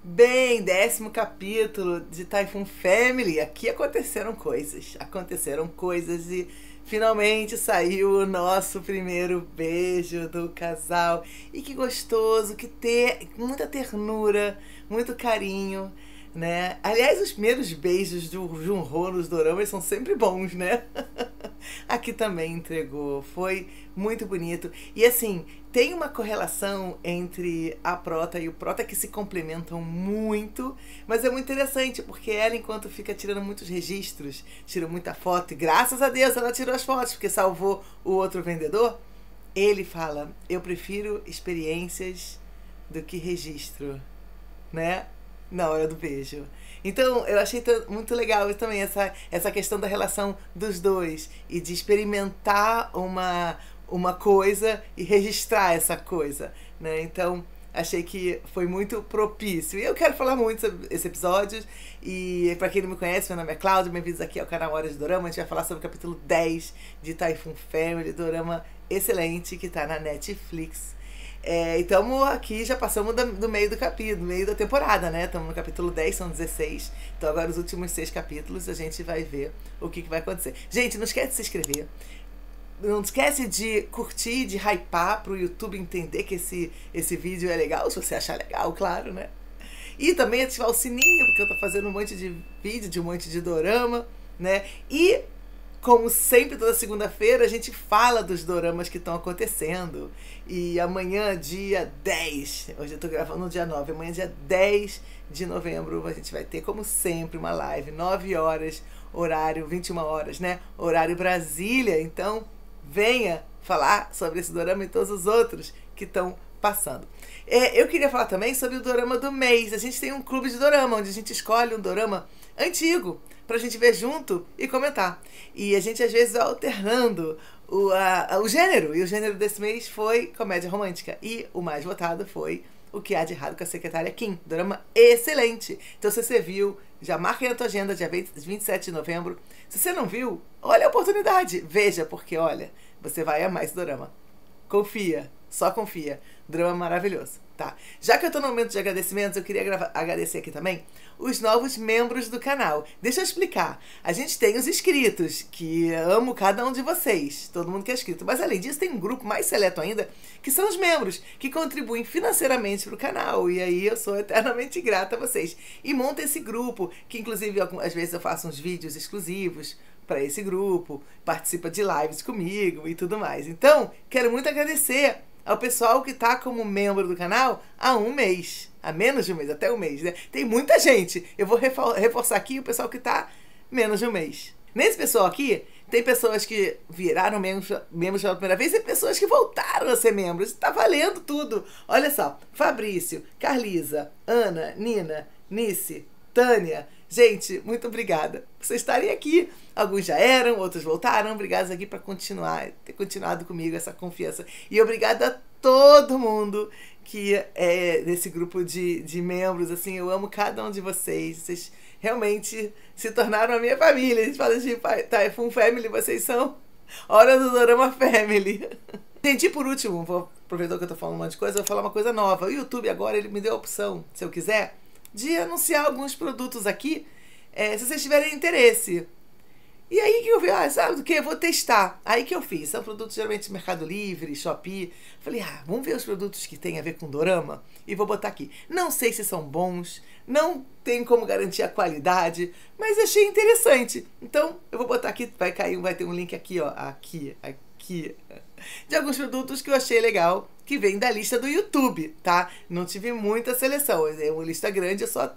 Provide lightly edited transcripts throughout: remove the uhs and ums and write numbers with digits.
Bem, 10º capítulo de Typhoon Family. Aqui aconteceram coisas e finalmente saiu o nosso primeiro beijo do casal. E que gostoso, muita ternura, muito carinho, né? Aliás, os primeiros beijos do Junho nos doramas são sempre bons, né? Aqui também entregou, foi muito bonito. E assim, tem uma correlação entre a Prota e o Prota que se complementam muito, mas é muito interessante, porque ela, enquanto fica tirando muitos registros, tira muita foto, e graças a Deus ela tirou as fotos, porque salvou o outro vendedor, ele fala, eu prefiro experiências do que registro, né? Na hora do beijo. Então, eu achei muito legal também essa questão da relação dos dois e de experimentar uma coisa e registrar essa coisa, né? Então, achei que foi muito propício. E eu quero falar muito sobre esse episódio. E para quem não me conhece, meu nome é Cláudia, bem-vindos aqui ao canal Hora de Dorama. A gente vai falar sobre o capítulo 10 de Typhoon Family, dorama excelente que tá na Netflix. E estamos aqui, já passamos do meio do capítulo, meio da temporada, né? Estamos no capítulo 10, são 16. Então agora os últimos 6 capítulos a gente vai ver o que vai acontecer. Gente, não esquece de se inscrever. Não esquece de curtir, de hypar pro YouTube entender que esse vídeo é legal, se você achar legal, claro, né? E também ativar o sininho, porque eu tô fazendo um monte de vídeo, de um monte de dorama, né? E como sempre, toda segunda-feira, a gente fala dos doramas que estão acontecendo. E amanhã, dia 10, hoje eu tô gravando no dia 9, amanhã, dia 10 de novembro, a gente vai ter, como sempre, uma live, 9 horas, horário, 21 horas, né? Horário Brasília. Então, venha falar sobre esse dorama e todos os outros que estão passando. Eu queria falar também sobre o dorama do mês. A gente tem um clube de dorama, onde a gente escolhe um dorama antigo pra gente ver junto e comentar. E a gente às vezes vai alternando o gênero. E o gênero desse mês foi comédia romântica. E o mais votado foi O Que Há de Errado com a Secretária Kim. Dorama excelente. Então se você viu, já marca aí na tua agenda, dia 27 de novembro. Se você não viu, olha a oportunidade. Veja, porque olha, você vai amar esse dorama. Confia, só confia. Drama maravilhoso, tá? Já que eu tô no momento de agradecimentos, eu queria agradecer aqui também os novos membros do canal. Deixa eu explicar. A gente tem os inscritos, que amo cada um de vocês, todo mundo que é inscrito. Mas além disso, tem um grupo mais seleto ainda, que são os membros, que contribuem financeiramente pro canal. E aí eu sou eternamente grata a vocês. E monta esse grupo, que inclusive às vezes eu faço uns vídeos exclusivos para esse grupo, participa de lives comigo e tudo mais. Então, quero muito agradecer ao pessoal que tá como membro do canal há um mês, há menos de um mês, até um mês, né? Tem muita gente. Eu vou reforçar aqui o pessoal que tá menos de um mês. Nesse pessoal aqui, tem pessoas que viraram membros pela primeira vez e pessoas que voltaram a ser membros. Tá valendo tudo. Olha só, Fabrício, Carlisa, Ana, Nina, Nice, Tânia. Gente, muito obrigada por vocês estarem aqui. Alguns já eram, outros voltaram. Obrigados aqui por ter continuado comigo essa confiança. E obrigada a todo mundo que é desse grupo de membros. Assim, eu amo cada um de vocês. Vocês realmente se tornaram a minha família. A gente fala de Typhoon Family, vocês são Hora do Dorama Family. Gente, e por último, vou aproveitar que eu tô falando um monte de coisa, vou falar uma coisa nova. O YouTube agora, ele me deu a opção, se eu quiser, de anunciar alguns produtos aqui, se vocês tiverem interesse. E aí que eu vi, sabe do que? Eu vou testar. Aí que eu fiz. São produtos geralmente Mercado Livre, Shopee. Falei, vamos ver os produtos que tem a ver com dorama e vou botar aqui. Não sei se são bons, não tem como garantir a qualidade, mas achei interessante. Então, eu vou botar aqui, vai ter um link aqui, ó, aqui, de alguns produtos que eu achei legal, que vem da lista do YouTube, tá? Não tive muita seleção, é uma lista grande, eu só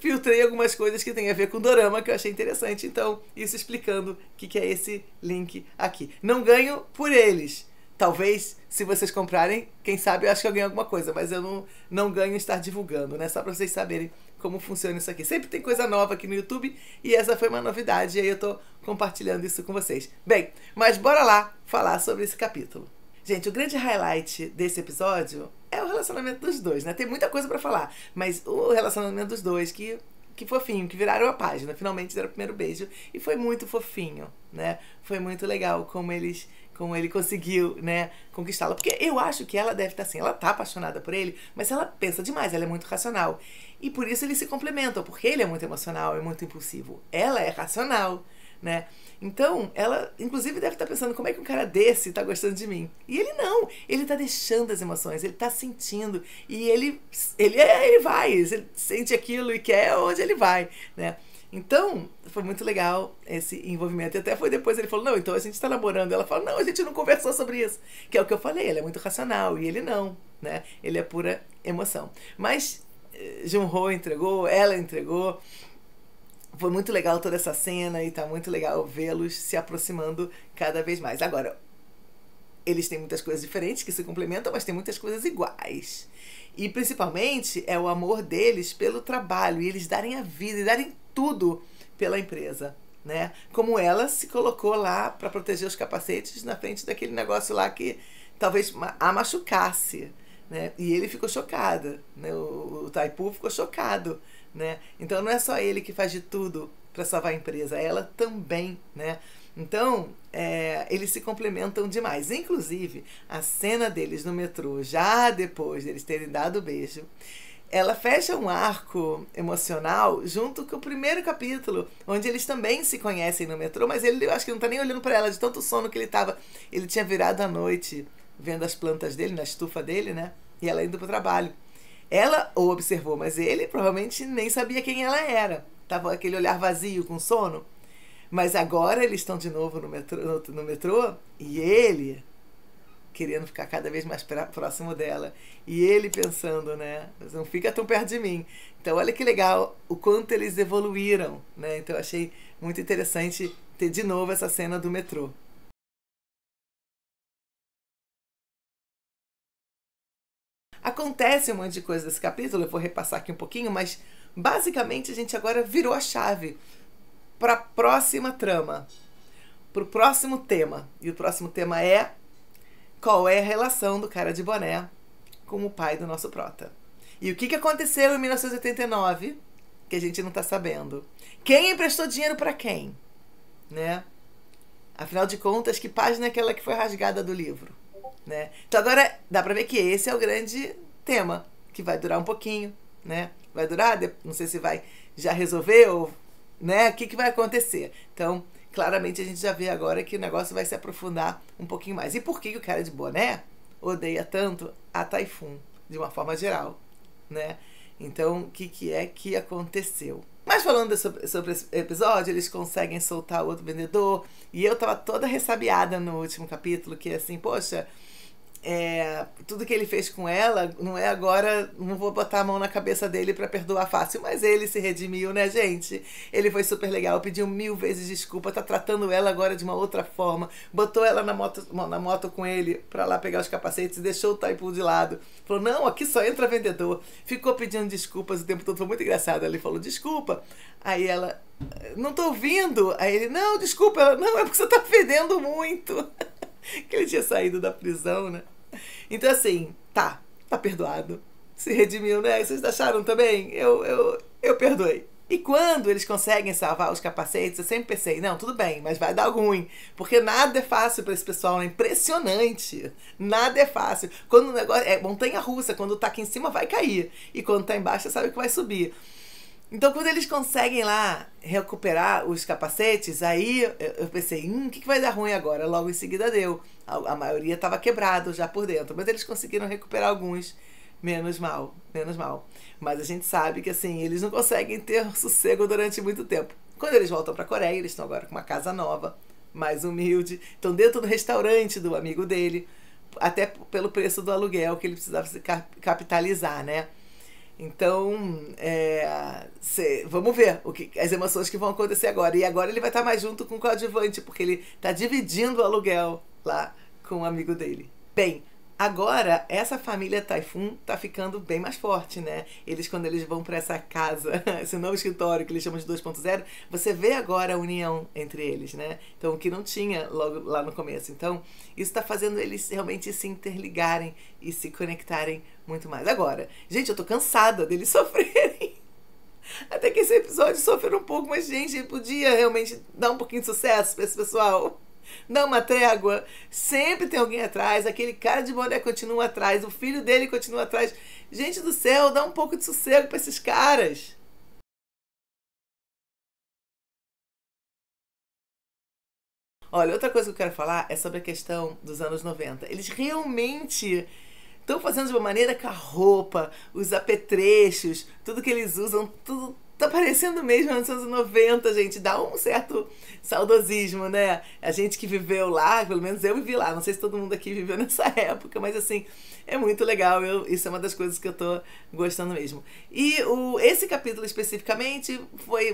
filtrei algumas coisas que tem a ver com dorama que eu achei interessante, então isso explicando o que é esse link aqui. Não ganho por eles. Talvez, se vocês comprarem, quem sabe eu acho que eu ganho alguma coisa, mas eu não ganho estar divulgando, né? Só para vocês saberem como funciona isso aqui. Sempre tem coisa nova aqui no YouTube e essa foi uma novidade e aí eu tô compartilhando isso com vocês. Bem, mas bora lá falar sobre esse capítulo. Gente, o grande highlight desse episódio é o relacionamento dos dois, né? Tem muita coisa pra falar, mas o relacionamento dos dois, que fofinho, que viraram a página, finalmente deram o primeiro beijo, e foi muito fofinho, né? Foi muito legal como eles como ele conseguiu, né, conquistá-la. Porque eu acho que ela deve estar assim, ela tá apaixonada por ele, mas ela pensa demais, ela é muito racional. E por isso eles se complementam, porque ele é muito emocional, é muito impulsivo. Ela é racional, né? Então, ela, inclusive, deve estar pensando, como é que um cara desse tá gostando de mim? E ele não, ele tá deixando as emoções, ele tá sentindo, e ele vai, ele sente aquilo e quer onde ele vai, né? Então, foi muito legal esse envolvimento. E até foi depois ele falou, não, então a gente tá namorando. Ela falou, não, a gente não conversou sobre isso. Que é o que eu falei, ele é muito racional, e ele não, né? Ele é pura emoção. Mas Jun-ho entregou, ela entregou. Foi muito legal toda essa cena e tá muito legal vê-los se aproximando cada vez mais. Agora, eles têm muitas coisas diferentes que se complementam, mas tem muitas coisas iguais. E principalmente é o amor deles pelo trabalho, e eles darem a vida e darem tudo pela empresa, né? Como ela se colocou lá para proteger os capacetes na frente daquele negócio lá que talvez a machucasse, né? E ele ficou chocado, né? O Taipu ficou chocado, né? Então não é só ele que faz de tudo para salvar a empresa, ela também, né? Então, eles se complementam demais. Inclusive, a cena deles no metrô, já depois deles terem dado o beijo, ela fecha um arco emocional junto com o primeiro capítulo, onde eles também se conhecem no metrô, mas ele, eu acho que não tá nem olhando para ela, de tanto sono que ele tava. Ele tinha virado à noite vendo as plantas dele, na estufa dele, né? E ela indo pro trabalho. Ela o observou, mas ele provavelmente nem sabia quem ela era. Tava aquele olhar vazio, com sono. Mas agora eles estão de novo no metrô e ele querendo ficar cada vez mais próximo dela. E ele pensando, né? Não fica tão perto de mim. Então olha que legal o quanto eles evoluíram, né? Então eu achei muito interessante ter de novo essa cena do metrô. Acontece um monte de coisa nesse capítulo, eu vou repassar aqui um pouquinho, mas basicamente a gente agora virou a chave para a próxima trama, para o próximo tema. E o próximo tema é: qual é a relação do cara de boné com o pai do nosso prota? E o que aconteceu em 1989 que a gente não está sabendo? Quem emprestou dinheiro para quem? Né? Afinal de contas, que página é aquela que foi rasgada do livro? Né? Então agora dá para ver que esse é o grande tema, que vai durar um pouquinho, né? Vai durar, não sei se vai já resolver ou, né? O que vai acontecer? Então, claramente a gente já vê agora que o negócio vai se aprofundar um pouquinho mais. E por que o cara de boné odeia tanto a Typhoon, de uma forma geral, né? Então, o que é que aconteceu? Mas falando sobre esse episódio, eles conseguem soltar o outro vendedor, e eu tava toda ressabiada no último capítulo, que assim, poxa, tudo que ele fez com ela, não é agora, não vou botar a mão na cabeça dele pra perdoar fácil, mas ele se redimiu, né, gente? Ele foi super legal, pediu 1000 vezes desculpa, tá tratando ela agora de uma outra forma, botou ela na moto com ele pra lá pegar os capacetes e deixou o Taipu de lado. Falou, não, aqui só entra vendedor. Ficou pedindo desculpas o tempo todo, foi muito engraçado. Ele falou, desculpa. Aí ela, não tô ouvindo. Aí ele, não, desculpa. Ela, não, é porque você tá fedendo muito. Que ele tinha saído da prisão, né? Então assim, tá perdoado. Se redimiu, né? Vocês acharam também? Eu perdoei. E quando eles conseguem salvar os capacetes, eu sempre pensei, não, tudo bem, mas vai dar ruim. Porque nada é fácil para esse pessoal, é impressionante. Nada é fácil. Quando o negócio é montanha-russa, quando tá aqui em cima vai cair. E quando tá embaixo, você sabe que vai subir. Então, quando eles conseguem lá recuperar os capacetes, aí eu pensei, o que vai dar ruim agora? Logo em seguida deu. A maioria estava quebrado já por dentro, mas eles conseguiram recuperar alguns. Menos mal. Mas a gente sabe que assim, eles não conseguem ter sossego durante muito tempo. Quando eles voltam para a Coreia, eles estão agora com uma casa nova, mais humilde, estão dentro do restaurante do amigo dele, até pelo preço do aluguel que ele precisava se capitalizar, né? Então, vamos ver as emoções que vão acontecer agora. E agora ele vai estar mais junto com o coadjuvante, porque ele está dividindo o aluguel lá com o amigo dele. Bem, agora essa família Typhoon tá ficando bem mais forte, né? Quando eles vão para essa casa, esse novo escritório que eles chamam de 2.0, você vê agora a união entre eles, né? Então, o que não tinha logo lá no começo. Então, isso tá fazendo eles realmente se interligarem e se conectarem muito mais. Agora, gente, eu tô cansada deles sofrerem. Até que esse episódio sofreu um pouco, mas, gente, podia realmente dar um pouquinho de sucesso pra esse pessoal. dá uma trégua. Sempre tem alguém atrás, aquele cara de boné continua atrás, o filho dele continua atrás. Gente do céu, dá um pouco de sossego pra esses caras. Olha, outra coisa que eu quero falar é sobre a questão dos anos 90. Eles realmente estão fazendo de uma maneira que a roupa, os apetrechos, tudo que eles usam, tudo tá parecendo mesmo anos 90, gente. Dá um certo saudosismo, né? A gente que viveu lá, pelo menos eu vivi lá. Não sei se todo mundo aqui viveu nessa época, mas assim, é muito legal. Isso é uma das coisas que eu tô gostando mesmo. E esse capítulo especificamente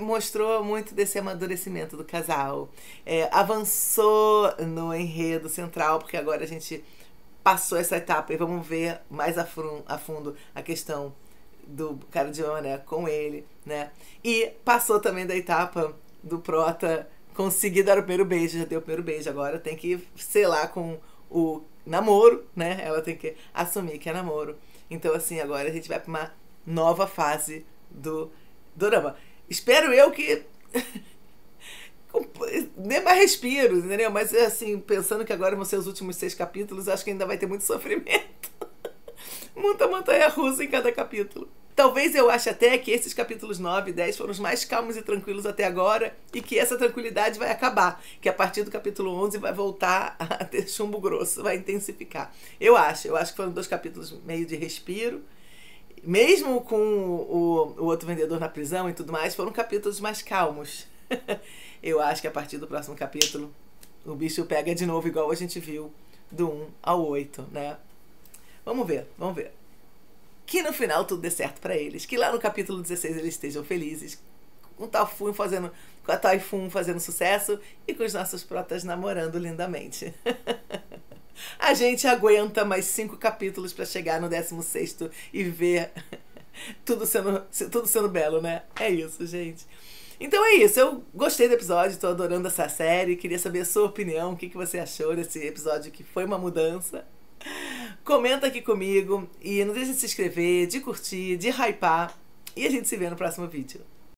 mostrou muito desse amadurecimento do casal. Avançou no enredo central, porque agora a gente passou essa etapa e vamos ver mais a fundo a questão do cara de boné com ele, né? E passou também da etapa do Prota conseguir dar o primeiro beijo, já deu o primeiro beijo, agora tem que selar com o namoro, né? Ela tem que assumir que é namoro. Então, assim, agora a gente vai pra uma nova fase do dorama. Espero eu que dê mais respiros, entendeu? Mas, assim, pensando que agora vão ser os últimos 6 capítulos, acho que ainda vai ter muito sofrimento. Muita montanha-russa em cada capítulo. Talvez eu ache até que esses capítulos 9 e 10 foram os mais calmos e tranquilos até agora e que essa tranquilidade vai acabar. Que a partir do capítulo 11 vai voltar a ter chumbo grosso, vai intensificar. Eu acho que foram 2 capítulos meio de respiro. Mesmo com o outro vendedor na prisão e tudo mais, foram capítulos mais calmos. Eu acho que a partir do próximo capítulo o bicho pega de novo, igual a gente viu do 1 ao 8, né? Vamos ver. Que no final tudo dê certo pra eles. Que lá no capítulo 16 eles estejam felizes. Com a Typhoon fazendo sucesso e com os nossos protas namorando lindamente. A gente aguenta mais 5 capítulos pra chegar no 16º e ver tudo sendo belo, né? É isso, gente. Então é isso, eu gostei do episódio, tô adorando essa série, queria saber a sua opinião, o que você achou desse episódio que foi uma mudança. Comenta aqui comigo e não deixe de se inscrever, de curtir, de hypar e a gente se vê no próximo vídeo.